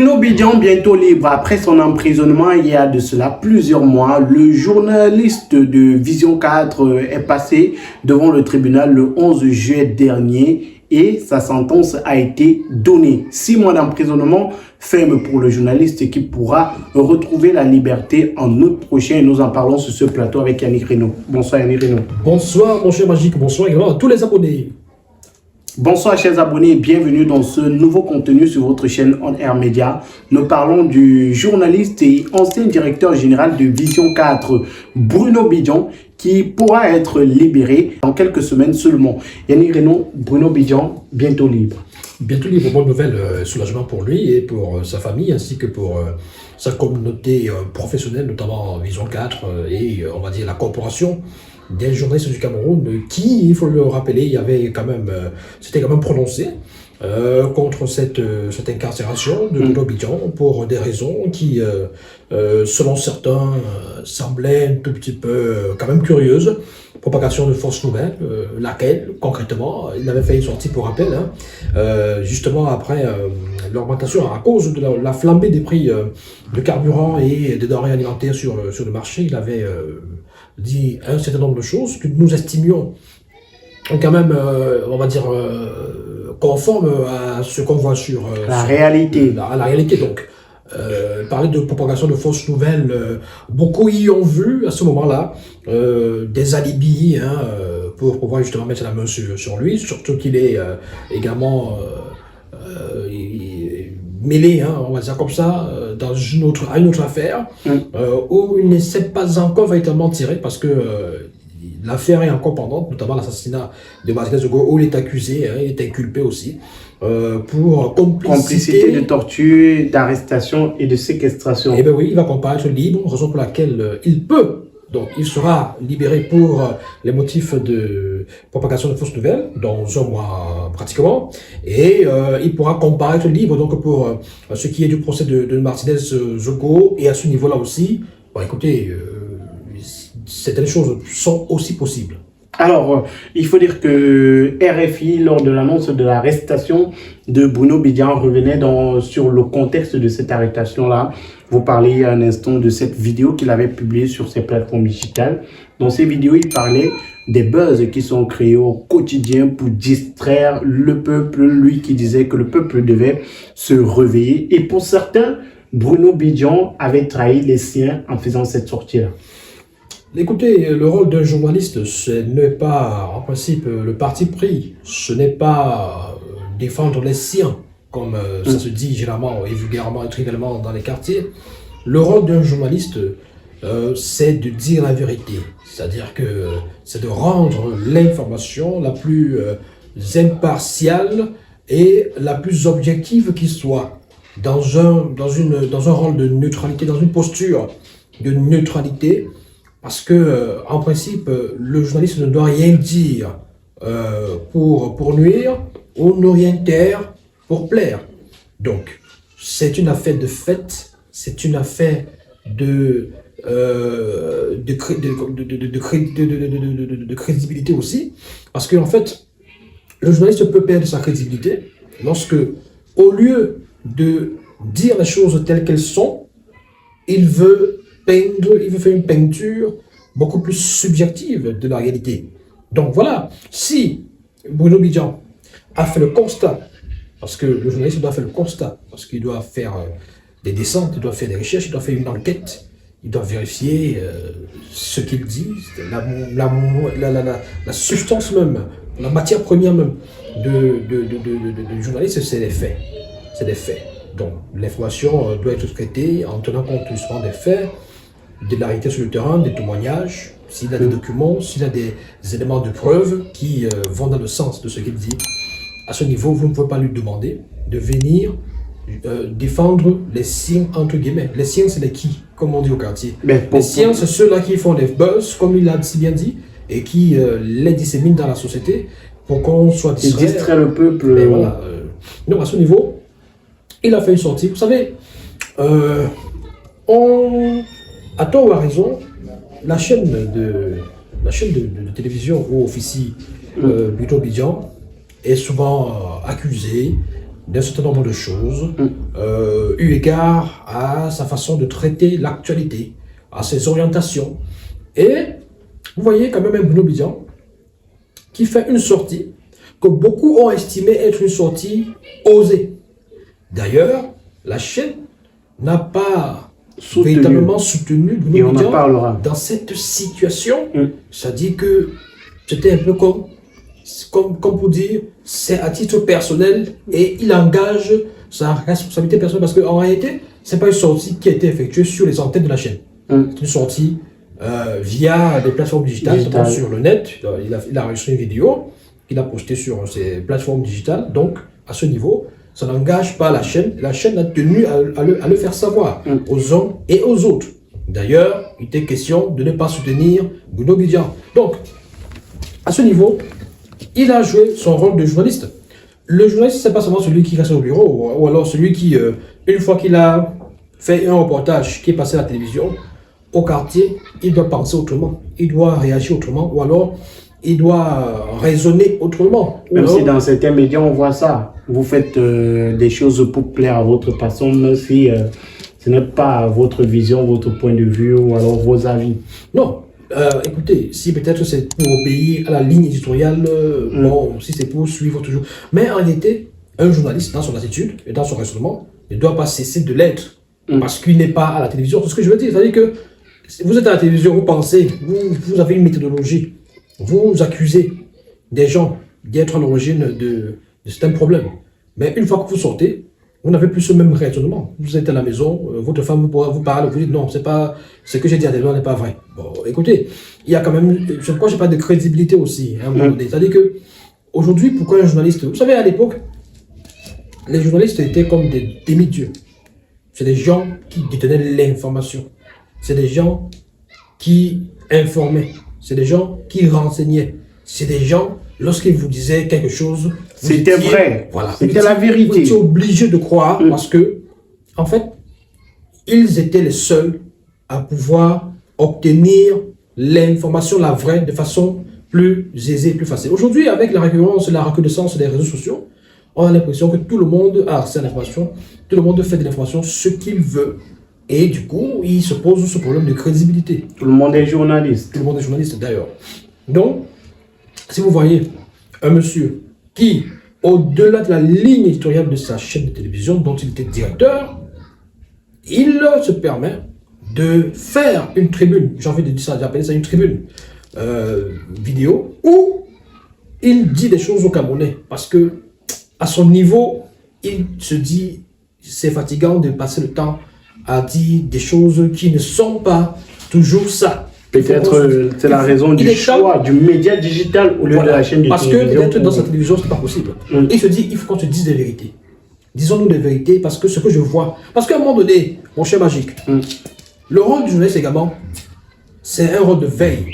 Bruno Bidjan, bientôt libre après son emprisonnement il y a de cela plusieurs mois, le journaliste de Vision 4 est passé devant le tribunal le 11 juillet dernier et sa sentence a été donnée. 6 mois d'emprisonnement ferme pour le journaliste qui pourra retrouver la liberté en août prochain. Et nous en parlons sur ce plateau avec Yannick Reno. Bonsoir Yannick Reno. Bonsoir mon cher Magique, bonsoir également à tous les abonnés. Bonsoir chers abonnés et bienvenue dans ce nouveau contenu sur votre chaîne On Air Media. Nous parlons du journaliste et ancien directeur général de Vision 4, Bruno Bidjan, qui pourra être libéré dans quelques semaines seulement. Yannick Reno, Bruno Bidjan, bientôt libre. Bientôt libre, bonne nouvelle, soulagement pour lui et pour sa famille ainsi que pour sa communauté professionnelle, notamment Vision 4 et on va dire la corporation des journalistes du Cameroun qui, il faut le rappeler, il y avait quand même, c'était quand même prononcé contre cette incarcération de Bruno Bidjan pour des raisons qui, selon certains, semblaient un tout petit peu quand même curieuses. Propagation de fausses nouvelles, laquelle, concrètement, il avait fait une sortie pour rappel, justement après l'augmentation à cause de la flambée des prix de carburant et des denrées alimentaires sur le marché. Il avait dit un certain nombre de choses que nous estimions quand même, on va dire, conformes à ce qu'on voit sur la réalité. À la réalité, donc. Parler de propagation de fausses nouvelles, beaucoup y ont vu à ce moment-là des alibis pour pouvoir justement mettre la main sur lui, surtout qu'il est également mêlé, on va dire comme ça, dans une autre affaire où il ne s'est pas encore véritablement tiré parce que l'affaire est encore pendante, notamment l'assassinat de Martinez Zogo, où il est accusé, il est inculpé aussi. Pour complicité de torture, d'arrestation et de séquestration. Eh bien oui, il va comparaître libre, raison pour laquelle il peut. Donc il sera libéré pour les motifs de propagation de fausses nouvelles dans un mois pratiquement. Et il pourra comparaître libre donc pour ce qui est du procès de Martinez Zogo. Et à ce niveau-là aussi, bon, écoutez, certaines choses sont aussi possibles. Alors, il faut dire que RFI, lors de l'annonce de l'arrestation de Bruno Bidjan, revenait sur le contexte de cette arrestation-là. Vous parliez il y a un instant de cette vidéo qu'il avait publiée sur ses plateformes digitales. Dans ces vidéos, il parlait des buzz qui sont créés au quotidien pour distraire le peuple, lui qui disait que le peuple devait se réveiller. Et pour certains, Bruno Bidjan avait trahi les siens en faisant cette sortie-là. Écoutez, le rôle d'un journaliste, ce n'est pas, en principe, le parti pris. Ce n'est pas défendre les siens, comme ça se dit généralement et vulgairement et trivialement dans les quartiers. Le rôle d'un journaliste, c'est de dire la vérité. C'est-à-dire que c'est de rendre l'information la plus impartiale et la plus objective qui soit, dans un rôle de neutralité, dans une posture de neutralité. Parce que, en principe, le journaliste ne doit rien dire pour nuire ou ne rien taire pour plaire. Donc, c'est une affaire de fait, c'est une affaire de crédibilité aussi. Parce qu'en fait, le journaliste peut perdre sa crédibilité lorsque, au lieu de dire les choses telles qu'elles sont, il veut faire une peinture beaucoup plus subjective de la réalité. Donc voilà, si Bruno Bidjan a fait le constat, parce que le journaliste doit faire le constat, parce qu'il doit faire des descentes, il doit faire des recherches, il doit faire une enquête, il doit vérifier ce qu'il dit, la substance même, la matière première même du journaliste, c'est les faits. C'est des faits. Donc l'information doit être traitée en tenant compte justement des faits, de la réalité sur le terrain, des témoignages, s'il a des documents, s'il a des éléments de preuve qui vont dans le sens de ce qu'il dit. À ce niveau, vous ne pouvez pas lui demander de venir défendre les siens, entre guillemets. Les siens, c'est les qui, comme on dit au quartier. Les siens, c'est ceux-là qui font les buzz, comme il a si bien dit, et qui les disséminent dans la société pour qu'on soit distrait. Et distraire le peuple. Mais voilà. Donc à ce niveau, il a fait une sortie. Vous savez, à tort ou à raison, la chaîne de télévision où officie Bruno Bidjan est souvent accusée d'un certain nombre de choses, eu égard à sa façon de traiter l'actualité, à ses orientations. Et vous voyez quand même un Bruno Bidian qui fait une sortie que beaucoup ont estimé être une sortie osée. D'ailleurs, la chaîne n'a pas véritablement soutenu Bruno Bidian dans cette situation. C'est-à-dire que c'était un peu comme pour dire, c'est à titre personnel et il engage sa responsabilité personnelle parce qu'en réalité, ce n'est pas une sortie qui a été effectuée sur les antennes de la chaîne. C'est une sortie via des plateformes digitales, donc sur le net. Il a enregistré une vidéo qu'il a postée sur ces plateformes digitales. Donc, à ce niveau, ça n'engage pas la chaîne. La chaîne a tenu à le faire savoir aux uns et aux autres. D'ailleurs, il était question de ne pas soutenir Bruno Bidian. Donc, à ce niveau, il a joué son rôle de journaliste. Le journaliste, c'est pas seulement celui qui reste au bureau, ou alors celui qui, une fois qu'il a fait un reportage qui est passé à la télévision, au quartier, il doit penser autrement, il doit réagir autrement, ou alors il doit raisonner autrement. Même si dans certains médias, on voit ça. Vous faites des choses pour plaire à votre façon, même si ce n'est pas votre vision, votre point de vue, ou alors vos avis. Non. Écoutez, si peut-être c'est pour obéir à la ligne éditoriale, bon, si c'est pour suivre toujours. Mais en réalité, un journaliste, dans son attitude et dans son raisonnement, ne doit pas cesser de l'être parce qu'il n'est pas à la télévision. C'est ce que je veux dire. C'est-à-dire que vous êtes à la télévision, vous pensez, vous avez une méthodologie, vous accusez des gens d'être à l'origine de certains problèmes. Mais une fois que vous sortez, vous n'avez plus ce même raisonnement. Vous êtes à la maison, votre femme vous parle, vous dites non, c'est pas ce que j'ai dit à des gens n'est pas vrai. Bon, écoutez, il y a quand même, je crois que j'ai pas de crédibilité aussi, hein, à un moment donné. C'est-à-dire que aujourd'hui, pourquoi un journaliste, vous savez, à l'époque, les journalistes étaient comme des demi-dieux. C'est des gens qui détenaient l'information. C'est des gens qui informaient. C'est des gens qui renseignaient. C'est des gens, lorsqu'ils vous disaient quelque chose, c'était vrai. Voilà. C'était la vérité. Vous étiez obligé de croire parce que, en fait, ils étaient les seuls à pouvoir obtenir l'information, la vraie, de façon plus aisée, plus facile. Aujourd'hui, avec la récurrence, la reconnaissance des réseaux sociaux, on a l'impression que tout le monde a accès à l'information, tout le monde fait de l'information ce qu'il veut. Et du coup, il se pose ce problème de crédibilité. Tout le monde est journaliste. Tout le monde est journaliste d'ailleurs. Donc, si vous voyez un monsieur qui, au-delà de la ligne éditoriale de sa chaîne de télévision dont il était directeur, il se permet de faire une tribune, j'ai envie de dire ça, j'appelle ça une tribune vidéo, où il dit des choses aux Camerounais, parce que à son niveau, il se dit, c'est fatigant de passer le temps à dire des choses qui ne sont pas toujours ça. Peut-être c'est la raison du choix du média digital au lieu de la chaîne de parce télévision. Parce que peut-être dans sa télévision, ce n'est pas possible. Il se dit, il faut qu'on se dise des vérités. Disons-nous des vérités parce que ce que je vois. Parce qu'à un moment donné, mon cher Magique, le rôle du journaliste également, c'est un rôle de veille.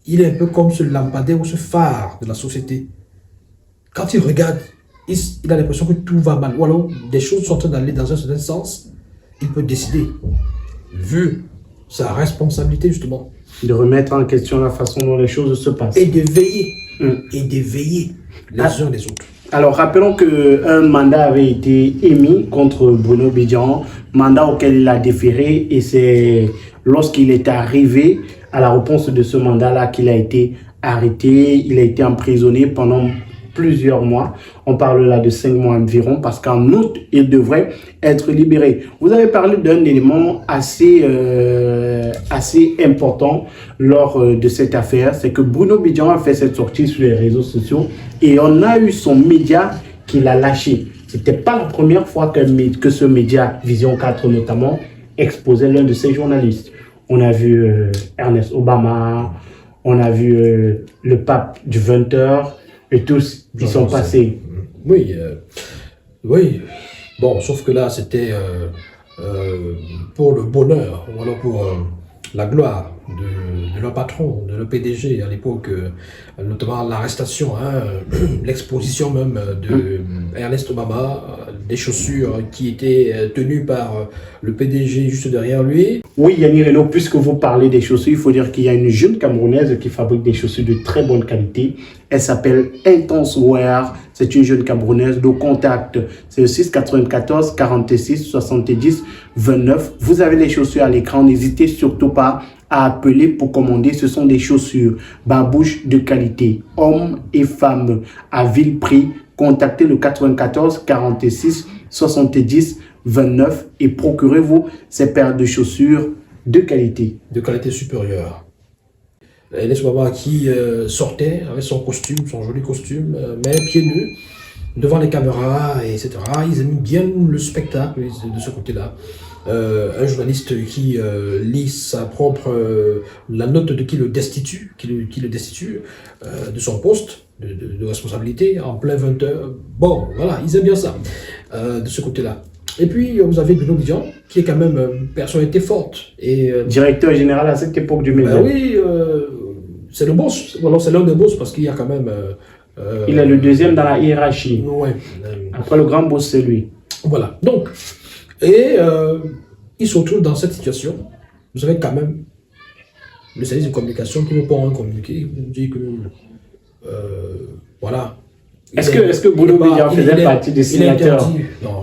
Il est un peu comme ce lampadaire ou ce phare de la société. Quand il regarde, il a l'impression que tout va mal. Ou alors des choses sont en train d'aller dans un certain sens. Il peut décider, vu sa responsabilité justement, de remettre en question la façon dont les choses se passent. Et de veiller, les uns les autres. Alors, rappelons qu'un mandat avait été émis contre Bruno Bidian, mandat auquel il a déféré, et c'est lorsqu'il est arrivé à la réponse de ce mandat-là qu'il a été arrêté, il a été emprisonné pendant plusieurs mois. On parle là de 5 mois environ, parce qu'en août, il devrait être libéré. Vous avez parlé d'un élément assez important lors de cette affaire, c'est que Bruno Bidian a fait cette sortie sur les réseaux sociaux et on a eu son média qui l'a lâché. C'était pas la première fois que ce média, Vision 4 notamment, exposait l'un de ses journalistes. On a vu Ernest Obama, on a vu le pape du 20h, et tous, ils sont passés. Oui, oui. Bon, sauf que là, c'était pour le bonheur, ou alors pour la gloire de leur patron, de leur PDG à l'époque, notamment l'arrestation, hein, l'exposition même de Ernest Obama des chaussures qui étaient tenues par le PDG juste derrière lui. Oui, Yannick Renaud, puisque vous parlez des chaussures, il faut dire qu'il y a une jeune Camerounaise qui fabrique des chaussures de très bonne qualité. Elle s'appelle Intense Wear. C'est une jeune Camerounaise. Le contact, c'est le 694 46 70 29. Vous avez les chaussures à l'écran. N'hésitez surtout pas à appeler pour commander. Ce sont des chaussures babouche de qualité, hommes et femmes, à vil prix. Contactez le 94 46 70 29 et procurez-vous ces paires de chaussures de qualité. De qualité supérieure. Elle est ce maman qui sortait avec son costume, son joli costume, mais pieds nus, devant les caméras, etc. Ils aiment bien le spectacle de ce côté-là. Un journaliste qui lit sa propre la note de qui le destitue, de son poste de responsabilité en plein 20h. Bon, voilà, ils aiment bien ça de ce côté-là. Et puis vous avez Bruno Bidjan qui est quand même une personnalité forte et directeur général à cette époque du média. Ben oui, c'est le boss. Alors c'est l'un des boss parce qu'il y a quand même. Il est le deuxième dans la hiérarchie. Ouais. Après le grand boss, c'est lui. Voilà. Donc, et il se retrouve dans cette situation. Vous avez quand même le service de communication qui vous prend un communiqué, qui vous dit que voilà. Est-ce que Bruno Bidjan faisait partie des signataires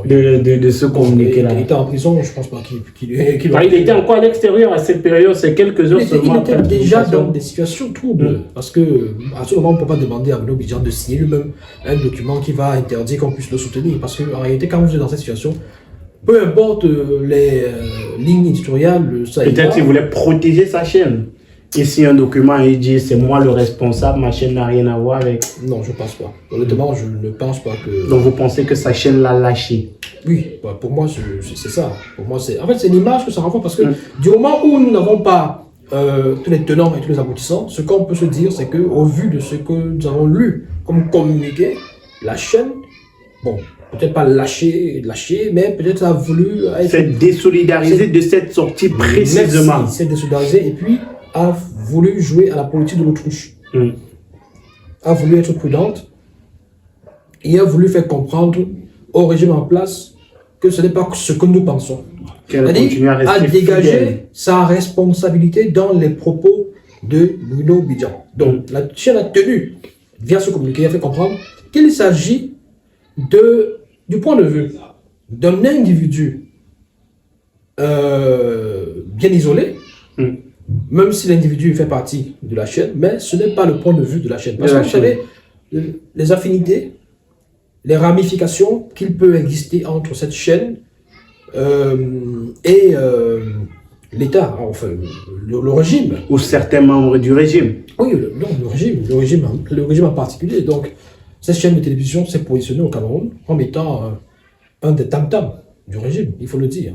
de ce communiqué-là? Il était en prison, je ne pense pas qu'il il était encore à l'extérieur à cette période, c'est quelques heures seulement. Il était déjà dans des situations troubles, parce que à ce moment, on ne peut pas demander à Bruno Bidjan de signer lui-même un document qui va interdire qu'on puisse le soutenir, parce qu'en réalité, quand vous êtes dans cette situation, peu importe les lignes éditoriales, ça peut-être qu'il voulait protéger sa chaîne. Et si un document il dit c'est moi le responsable, ma chaîne n'a rien à voir avec. Non, je ne pense pas. Honnêtement, je ne pense pas que. Donc vous pensez que sa chaîne l'a lâché? Oui, pour moi c'est ça. Pour moi c'est. En fait c'est l'image que ça renvoie parce que du moment où nous n'avons pas tous les tenants et tous les aboutissants, ce qu'on peut se dire c'est que au vu de ce que nous avons lu comme communiqué, la chaîne, bon, peut-être pas lâché, mais peut-être a voulu. C'est désolidarisé de cette sortie précisément. Merci, c'est désolidarisé et puis a voulu jouer à la politique de l'autruche. A voulu être prudente et a voulu faire comprendre au régime en place que ce n'est pas ce que nous pensons. C'est-à-dire à dégager sa responsabilité dans les propos de Bruno Bidjan. Donc la chaîne a tenu, via ce communiqué, a fait comprendre qu'il s'agit du point de vue d'un individu bien isolé, même si l'individu fait partie de la chaîne, mais ce n'est pas le point de vue de la chaîne. Parce que vous savez, les affinités, les ramifications qu'il peut exister entre cette chaîne et l'État, enfin le régime. Ou certains membres du régime. Oui, le régime en particulier. Donc, cette chaîne de télévision s'est positionnée au Cameroun comme étant un des tam-tams du régime, il faut le dire.